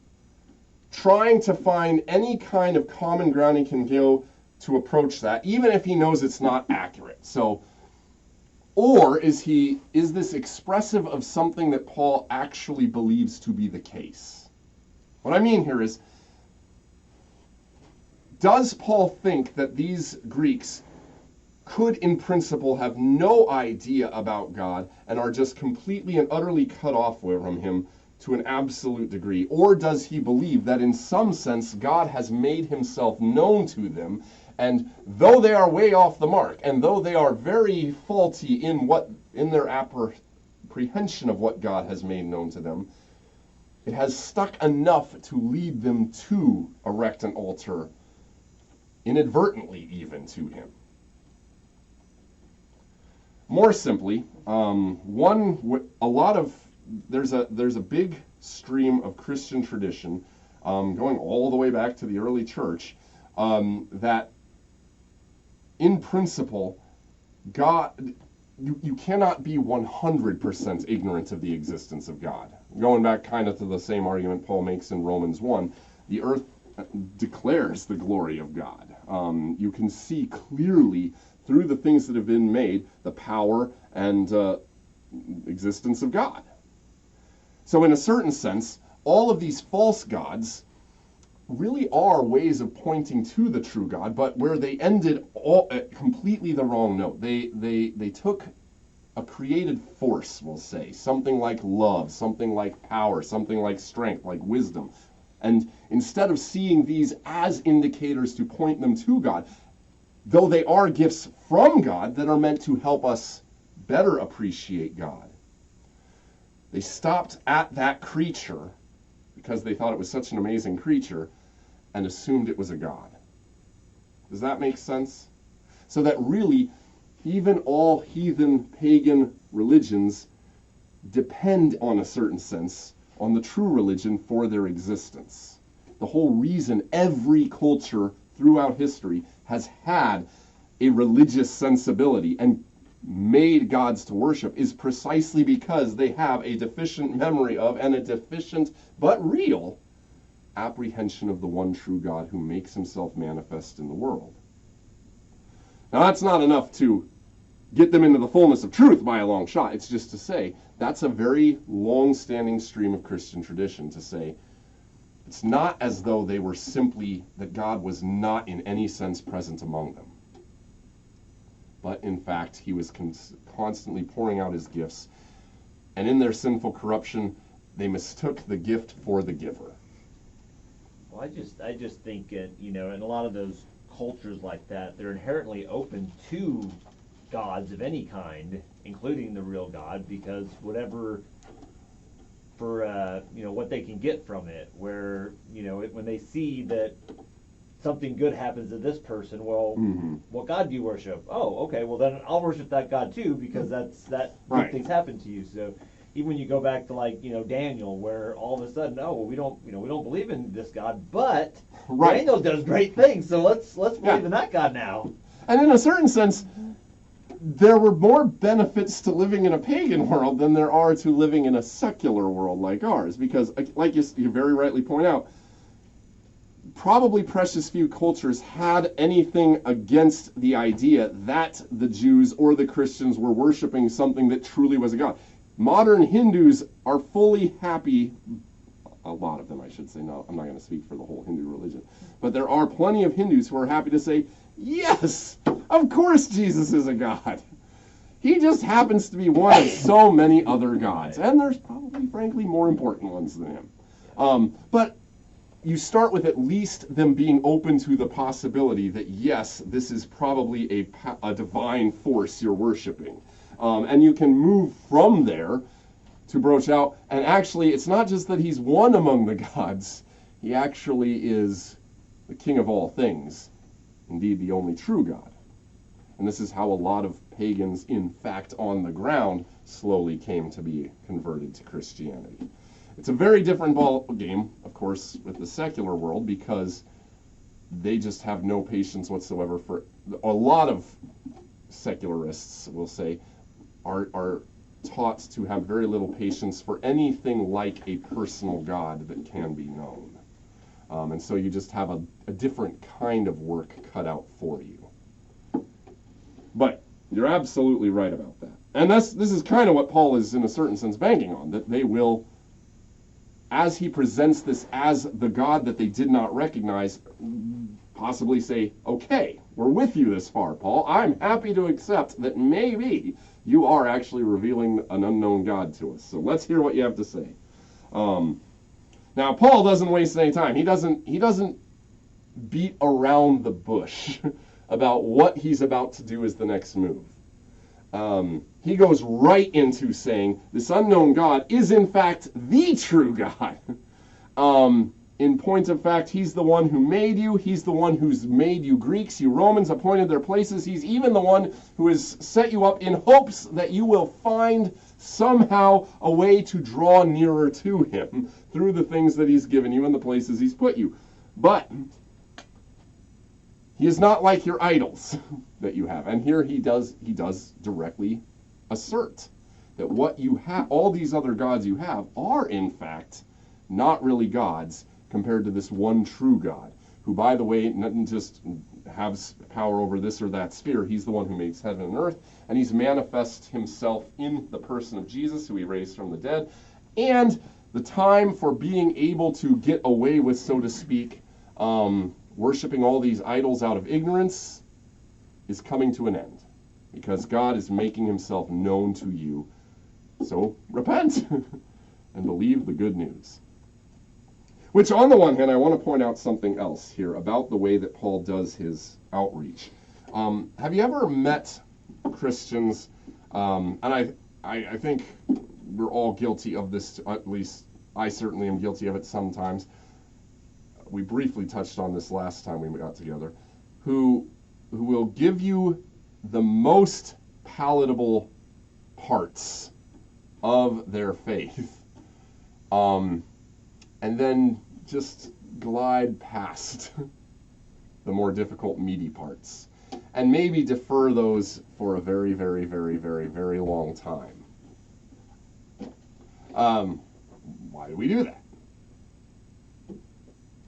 trying to find any kind of common ground he can go to approach that, even if he knows it's not accurate? So Or is this expressive of something that Paul actually believes to be the case? What I mean here is, does Paul think that these Greeks could in principle have no idea about God and are just completely and utterly cut off from him to an absolute degree? Or does he believe that in some sense God has made himself known to them, and though they are way off the mark, and though they are very faulty in their apprehension of what God has made known to them, it has stuck enough to lead them to erect an altar, inadvertently even, to him? More simply, there's a big stream of Christian tradition going all the way back to the early church that in principle, God, you cannot be 100% ignorant of the existence of God. Going back kind of to the same argument Paul makes in Romans 1, the earth declares the glory of God. You can see clearly through the things that have been made the power and existence of God. So in a certain sense, all of these false gods really are ways of pointing to the true God, but where they ended all completely the wrong note. They took a created force, we'll say, something like love, something like power, something like strength, like wisdom, and instead of seeing these as indicators to point them to God, though they are gifts from God that are meant to help us better appreciate God, they stopped at that creature because they thought it was such an amazing creature and assumed it was a god. Does that make sense? So that really, even all heathen pagan religions depend, on a certain sense, on the true religion for their existence. The whole reason every culture throughout history has had a religious sensibility and made gods to worship is precisely because they have a deficient memory of and a deficient but real apprehension of the one true God who makes himself manifest in the world. Now that's not enough to get them into the fullness of truth by a long shot. It's just to say that's a very long-standing stream of Christian tradition, to say it's not as though they were simply that God was not in any sense present among them, but in fact he was constantly pouring out his gifts, and in their sinful corruption they mistook the gift for the giver. Well, I just think in a lot of those cultures like that, they're inherently open to gods of any kind, including the real God, because whatever for what they can get from it, where when they see that something good happens to this person, well, what God do you worship? Oh, okay, well then I'll worship that God too, because that right. Good things happen to you. So even when you go back to Daniel, where all of a sudden, oh, well, we don't believe in this God, but right. Daniel does great things, so let's believe in that God now. And in a certain sense, there were more benefits to living in a pagan world than there are to living in a secular world like ours, because like you very rightly point out, probably precious few cultures had anything against the idea that the Jews or the Christians were worshiping something that truly was a god. Modern Hindus are fully happy, a lot of them I should say, no, I'm not going to speak for the whole Hindu religion, but there are plenty of Hindus who are happy to say, yes, of course Jesus is a god. He just happens to be one of so many other gods, and there's probably, frankly, more important ones than him. But you start with at least them being open to the possibility that, yes, this is probably a divine force you're worshiping. And you can move from there to broach out, and actually, it's not just that he's one among the gods, he actually is the king of all things, indeed the only true God. And this is how a lot of pagans, in fact, on the ground, slowly came to be converted to Christianity. It's a very different ball game, of course, with the secular world, because they just have no patience whatsoever for a lot of secularists, we'll say, are taught to have very little patience for anything like a personal God that can be known. And so you just have a different kind of work cut out for you. But You're absolutely right about that. And this is kind of what Paul is, in a certain sense, banking on, that they will, as he presents this as the God that they did not recognize, possibly say, okay, we're with you this far, Paul. I'm happy to accept that maybe you are actually revealing an unknown God to us. So let's hear what you have to say. Now, Paul doesn't waste any time. He doesn't beat around the bush about what he's about to do as the next move. He goes right into saying this unknown God is in fact the true God. In point of fact, he's the one who made you. He's the one who's made you Greeks, you Romans, appointed their places. He's even the one who has set you up in hopes that you will find somehow a way to draw nearer to him through the things that he's given you and the places he's put you. But he is not like your idols that you have. And here he does directly assert that what you have, all these other gods you have, are in fact not really gods compared to this one true God, who, by the way, doesn't just have power over this or that sphere. He's the one who makes heaven and earth, and he's manifest himself in the person of Jesus, who he raised from the dead. And the time for being able to get away with, so to speak, worshiping all these idols out of ignorance is coming to an end, because God is making himself known to you. So repent and believe the good news. Which, on the one hand, I want to point out something else here about the way that Paul does his outreach. Have you ever met Christians, and I think we're all guilty of this, at least I certainly am guilty of it sometimes. We briefly touched on this last time we got together, who will give you the most palatable parts of their faith, and then just glide past the more difficult, meaty parts, and maybe defer those for a very, very, very, very, very long time. Why do we do that?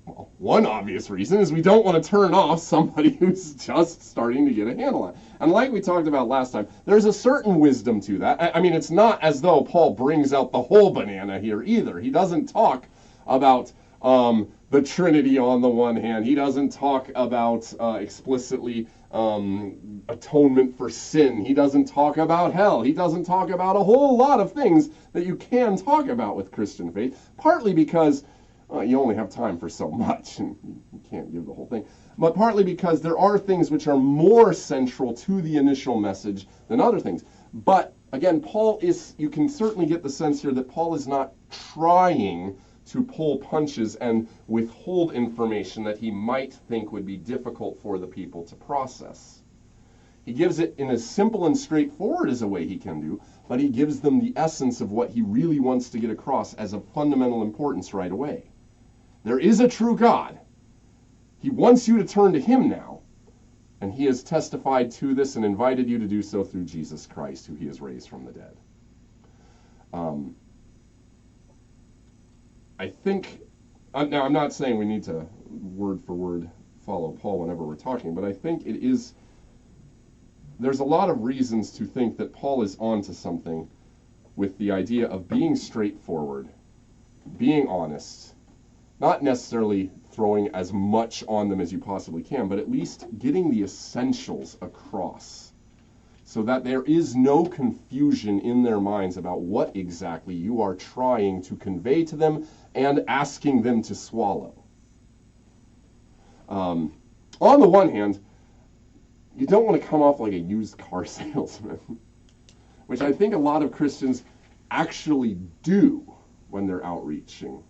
Well, one obvious reason is we don't want to turn off somebody who's just starting to get a handle on it. And like we talked about last time, there's a certain wisdom to that. I mean, it's not as though Paul brings out the whole banana here either. He doesn't talk about the Trinity on the one hand. He doesn't talk about explicitly atonement for sin. He doesn't talk about hell. He doesn't talk about a whole lot of things that you can talk about with Christian faith, partly because you only have time for so much, and you can't give the whole thing. But partly because there are things which are more central to the initial message than other things. But again, you can certainly get the sense here that Paul is not trying to pull punches and withhold information that he might think would be difficult for the people to process. He gives it in as simple and straightforward as a way he can do, but he gives them the essence of what he really wants to get across as of fundamental importance right away. There is a true God. He wants you to turn to him now, and he has testified to this and invited you to do so through Jesus Christ, who he has raised from the dead. I think, now I'm not saying we need to word for word follow Paul whenever we're talking, but I think there's a lot of reasons to think that Paul is onto something with the idea of being straightforward, being honest, not necessarily throwing as much on them as you possibly can, but at least getting the essentials across so that there is no confusion in their minds about what exactly you are trying to convey to them and asking them to swallow. On the one hand, you don't want to come off like a used car salesman, which I think a lot of Christians actually do when they're outreaching,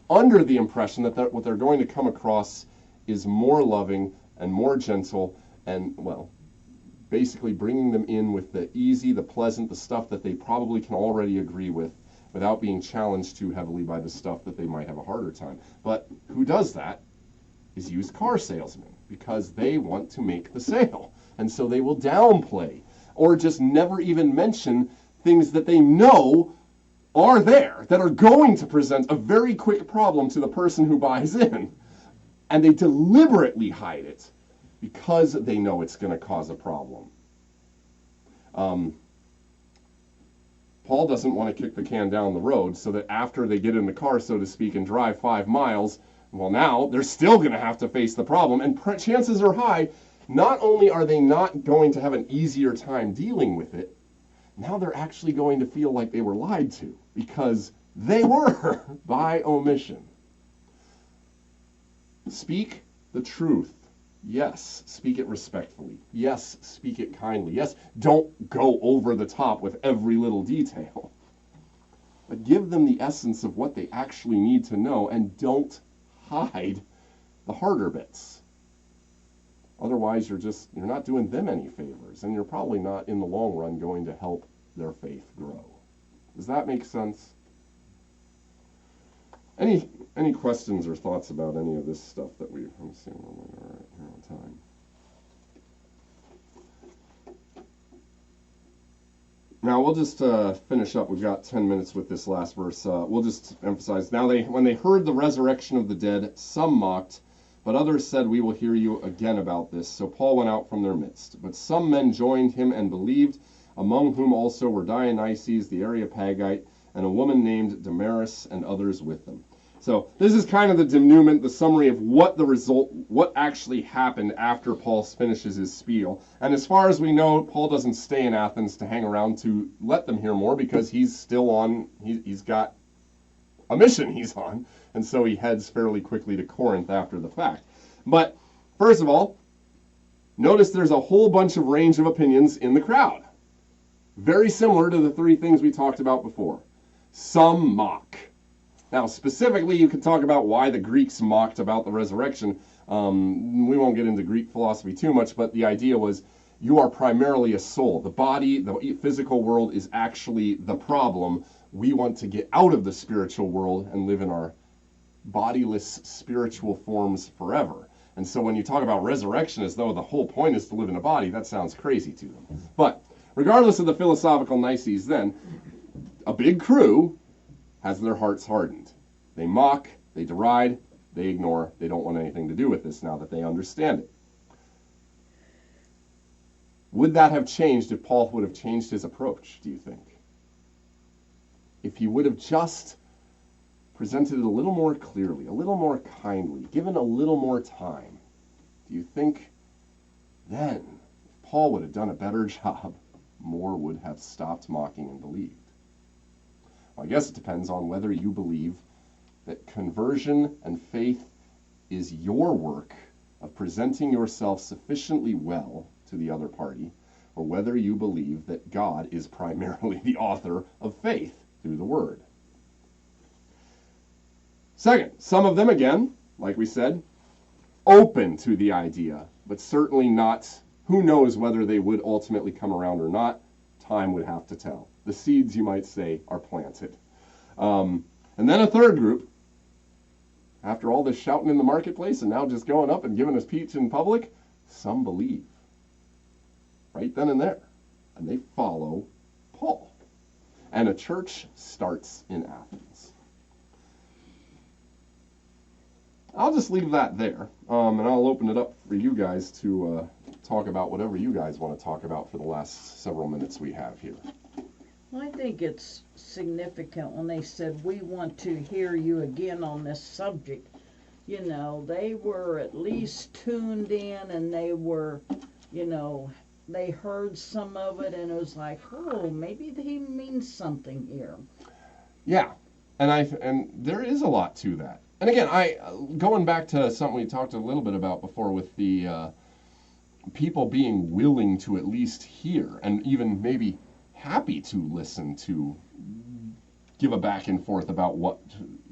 under the impression that what they're going to come across is more loving and more gentle and, well, basically bringing them in with the easy, the pleasant, the stuff that they probably can already agree with without being challenged too heavily by the stuff that they might have a harder time. But who does that is used car salesmen, because they want to make the sale. And so they will downplay or just never even mention things that they know are there, that are going to present a very quick problem to the person who buys in. And they deliberately hide it because they know it's going to cause a problem. Paul doesn't want to kick the can down the road so that after they get in the car, so to speak, and drive 5 miles, well, now they're still going to have to face the problem. And chances are high, not only are they not going to have an easier time dealing with it, now they're actually going to feel like they were lied to, because they were by omission. Speak the truth. Yes, speak it respectfully. Yes, speak it kindly. Yes, don't go over the top with every little detail. But give them the essence of what they actually need to know, and don't hide the harder bits. Otherwise, you're not doing them any favors, and you're probably not in the long run going to help their faith grow. Does that make sense? Any questions or thoughts about any of this stuff that I'm seeing where we are right here on time? Now we'll just finish up. We've got 10 minutes with this last verse. We'll just emphasize. Now when they heard the resurrection of the dead, some mocked, but others said, "We will hear you again about this." So Paul went out from their midst. But some men joined him and believed, among whom also were Dionysius the Areopagite, and a woman named Damaris, and others with them. So this is kind of the denouement, the summary of what actually happened after Paul finishes his spiel. And as far as we know, Paul doesn't stay in Athens to hang around to let them hear more, because he's still on, he's got a mission he's on. And so he heads fairly quickly to Corinth after the fact. But first of all, notice there's a whole bunch of range of opinions in the crowd. Very similar to the 3 things we talked about before. Some mock. Now, specifically, you could talk about why the Greeks mocked about the resurrection. We won't get into Greek philosophy too much, but the idea was you are primarily a soul. The body, the physical world is actually the problem. We want to get out of the spiritual world and live in our bodiless spiritual forms forever. And so when you talk about resurrection as though the whole point is to live in a body, that sounds crazy to them. But regardless of the philosophical niceties then, a big crew has their hearts hardened. They mock, they deride, they ignore, they don't want anything to do with this now that they understand it. Would that have changed if Paul would have changed his approach, do you think? If he would have just presented it a little more clearly, a little more kindly, given a little more time, do you think then, if Paul would have done a better job, more would have stopped mocking and believed? Well, I guess it depends on whether you believe that conversion and faith is your work of presenting yourself sufficiently well to the other party, or whether you believe that God is primarily the author of faith through the Word. Second, some of them, again, like we said, open to the idea, but certainly not, who knows whether they would ultimately come around or not. Time would have to tell. The seeds, you might say, are planted. And then a third group, after all this shouting in the marketplace and now just going up and giving a speech in public, some believe. Right then and there. And they follow Paul. And a church starts in Athens. I'll just leave that there, and I'll open it up for you guys to talk about whatever you guys want to talk about for the last several minutes we have here. Well, I think it's significant when they said, "We want to hear you again on this subject." You know, they were at least tuned in, and they were, you know, they heard some of it, and it was like, oh, maybe he means something here. Yeah, and there is a lot to that. And again, going back to something we talked a little bit about before with the people being willing to at least hear, and even maybe happy to listen to, give a back and forth about what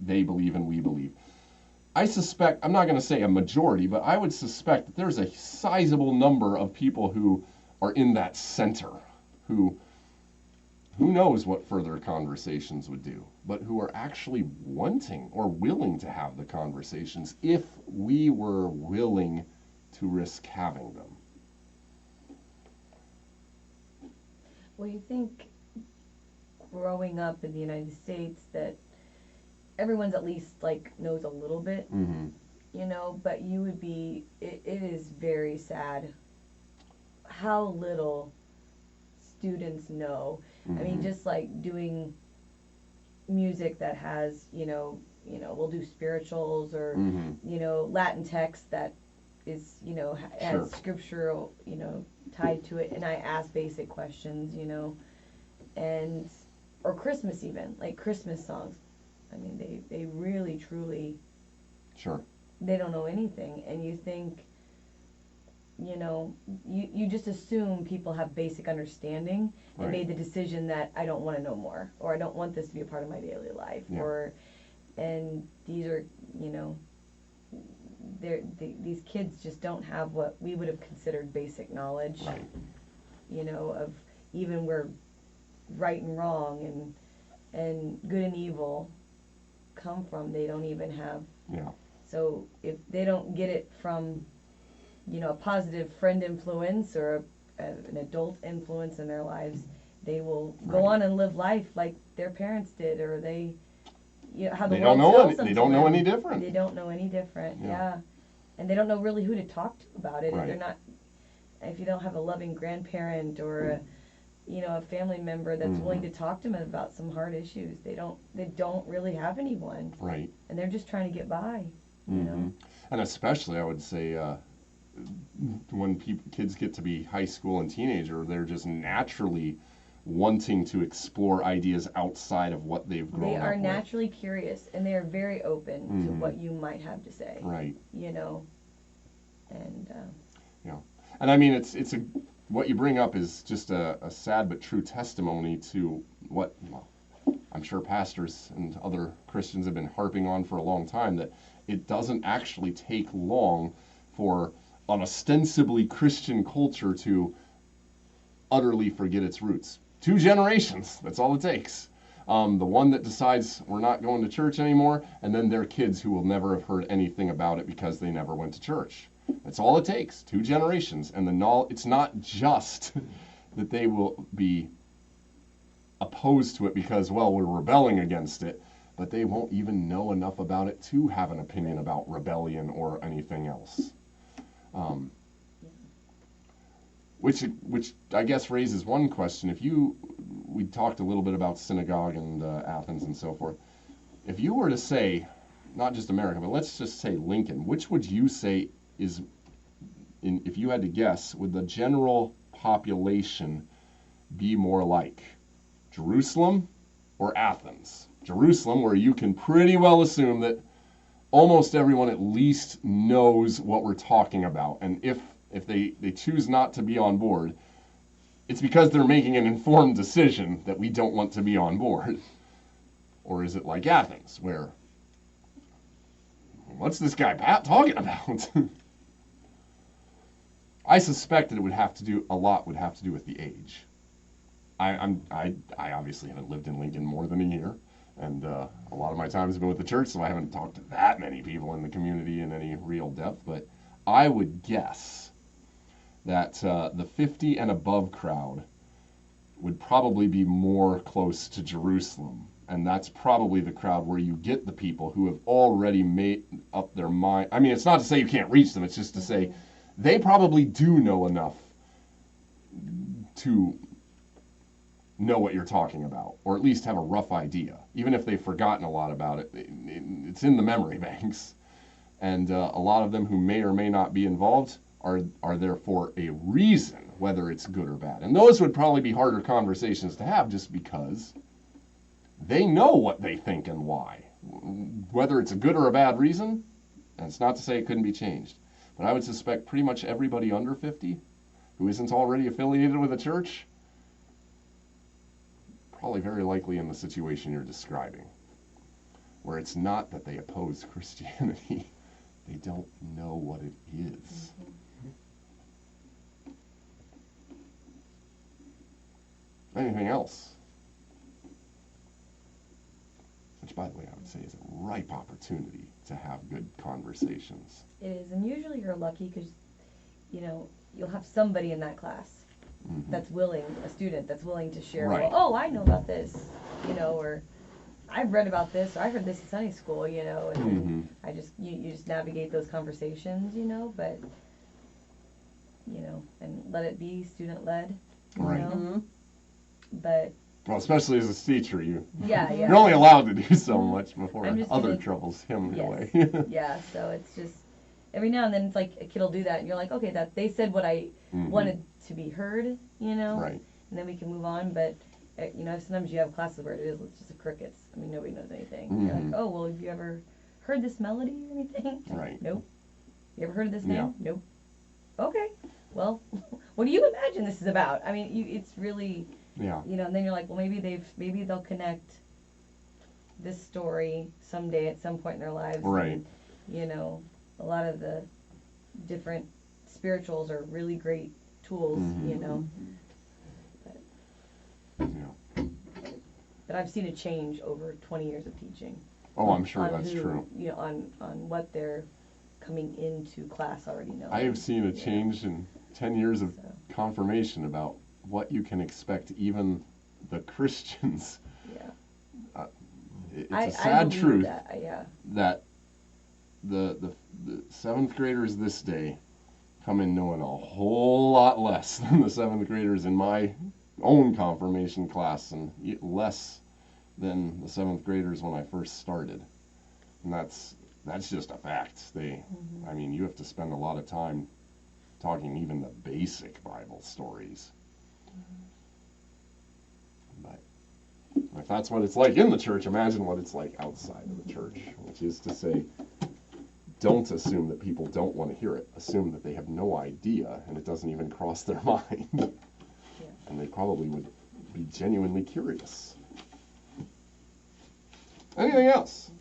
they believe and we believe. I suspect, I'm not going to say a majority, but I would suspect that there's a sizable number of people who are in that center, who knows what further conversations would do, but who are actually wanting or willing to have the conversations if we were willing to risk having them. Well, you think growing up in the United States that everyone's at least like knows a little bit, you know, but you would be, it is very sad how little students know. I Mm-hmm. mean, just like doing music that has, we'll do spirituals or, Mm-hmm. Latin text that is, has Sure. scriptural, tied to it, and I ask basic questions, and, or Christmas even, like Christmas songs. I mean, they really, truly, Sure. they don't know anything, and you think, you just assume people have basic understanding and Right. made the decision that I don't want to know more, or I don't want this to be a part of my daily life, Yeah. and these are, these kids just don't have what we would have considered basic knowledge, Right. of even where right and wrong and good and evil come from. They don't even have. Yeah. So if they don't get it from, a positive friend influence or an adult influence in their lives, they will go Right. on and live life like their parents did, or they, how the They world don't know tells any, them they to don't know live. any different. They don't know any different. Yeah. Yeah. And they don't know really who to talk to about it. Right. If they're not, if you don't have a loving grandparent or a family member that's willing to talk to them about some hard issues, they don't really have anyone, Right. and they're just trying to get by. Mm-hmm. And especially, I would say, when kids get to be high school and teenager, they're just naturally wanting to explore ideas outside of what they've grown They up are with. naturally curious, and they are very open to Mhm. what you might have to say. Right. And And I mean, it's what you bring up is just a sad but true testimony to what, well, I'm sure pastors and other Christians have been harping on for a long time, that it doesn't actually take long for an ostensibly Christian culture to utterly forget its roots. 2 generations, that's all it takes. The one that decides we're not going to church anymore, and then their kids who will never have heard anything about it because they never went to church. That's all it takes, 2 generations. And it's not just that they will be opposed to it because, well, we're rebelling against it, but they won't even know enough about it to have an opinion about rebellion or anything else. Which I guess raises one question. We talked a little bit about synagogue and Athens and so forth. If you were to say, not just America, but let's just say Lincoln, which would you say is, if you had to guess, would the general population be more like? Jerusalem or Athens? Jerusalem, where you can pretty well assume that almost everyone at least knows what we're talking about. And if they choose not to be on board, it's because they're making an informed decision that we don't want to be on board. Or is it like Athens, where, what's this guy Pat talking about? I suspect that a lot would have to do with the age. I obviously haven't lived in Lincoln more than a year, and a lot of my time has been with the church, so I haven't talked to that many people in the community in any real depth, but I would guess that the 50 and above crowd would probably be more close to Jerusalem, and that's probably the crowd where you get the people who have already made up their mind. I mean, it's not to say you can't reach them, it's just to say they probably do know enough to know what you're talking about, or at least have a rough idea. Even if they've forgotten a lot about it, it's in the memory banks. And a lot of them who may or may not be involved are there for a reason, whether it's good or bad. And those would probably be harder conversations to have, just because they know what they think and why. Whether it's a good or a bad reason, and it's not to say it couldn't be changed. But I would suspect pretty much everybody under 50 who isn't already affiliated with a church, probably very likely in the situation you're describing, where it's not that they oppose Christianity, they don't know what it is. Anything else? Which, by the way, I would say is a ripe opportunity to have good conversations. it is, and usually you're lucky because, you'll have somebody in that class that's willing, a student that's willing to share, Right. well, oh, I know about this, or I've read about this, or I heard this in Sunday school, and I just, you just navigate those conversations, but, and let it be student-led, Right. know. But Well, especially as a teacher, yeah, you're only allowed to do so much before I'm just other gonna- troubles him Yes. away. yeah, so it's just every now and then it's like a kid will do that, and you're like, okay, that they said what I wanted to be heard, you know, Right. and then we can move on. But you know, sometimes you have classes where it's just a crickets. I mean, nobody knows anything. You're like, oh, well, have you ever heard this melody or anything? Right. Nope. You ever heard of this Yeah. name? Nope. Okay. Well, what do you imagine this is about? I mean, it's really, Yeah. you know, and then you're like, well, maybe they'll connect this story someday at some point in their lives. Right. And, you know, a lot of the different spirituals are really great tools, you know. Yeah. But I've seen a change over 20 years of teaching. Oh, I'm sure on that's who, true. You know, on what they're coming into class already knowing. I have seen a change in 10 years of So, confirmation about what you can expect, even the Christians. yeah. It's I a sad believe truth that, yeah. that the 7th graders this day come in knowing a whole lot less than the 7th graders in my own confirmation class, and less than the 7th graders when I first started. And that's just a fact. I mean, you have to spend a lot of time talking even the basic Bible stories. But if that's what it's like in the church, imagine what it's like outside of the church, which is to say, don't assume that people don't want to hear it. Assume that they have no idea and it doesn't even cross their mind. And they probably would be genuinely curious. Anything else?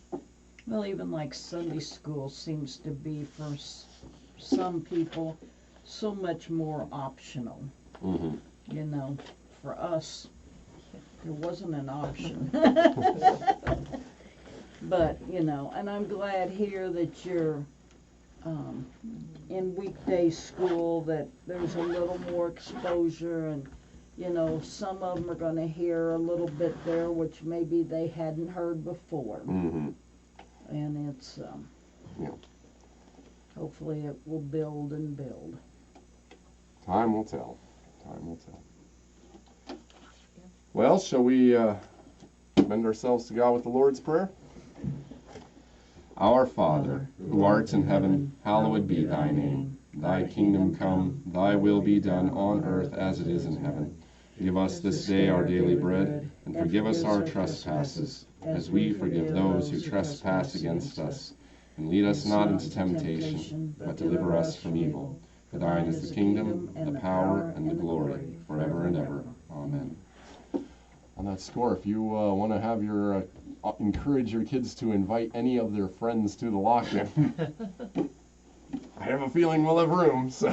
Well, even like Sunday school seems to be for some people so much more optional. Mm-hmm. You know, for us, it wasn't an option. But, you know, and I'm glad here that you're in weekday school, that there's a little more exposure, and, you know, some of them are going to hear a little bit there which maybe they hadn't heard before. Mm-hmm. And it's, Yeah. hopefully it will build and build. Time will tell. Time will tell. Well, shall we commend ourselves to God with the Lord's Prayer? Our Father, who art in heaven, hallowed be thy name. Thy kingdom come, thy will be done on earth as it is in heaven. Give us this day our daily bread, and forgive us our trespasses, as we forgive those who trespass against us. And lead us not into temptation, but deliver us from evil. For thine is the kingdom, and the power, and the glory, forever and ever. Amen. On that score, if you want to have your encourage your kids to invite any of their friends to the lock-in, I have a feeling we'll have room. So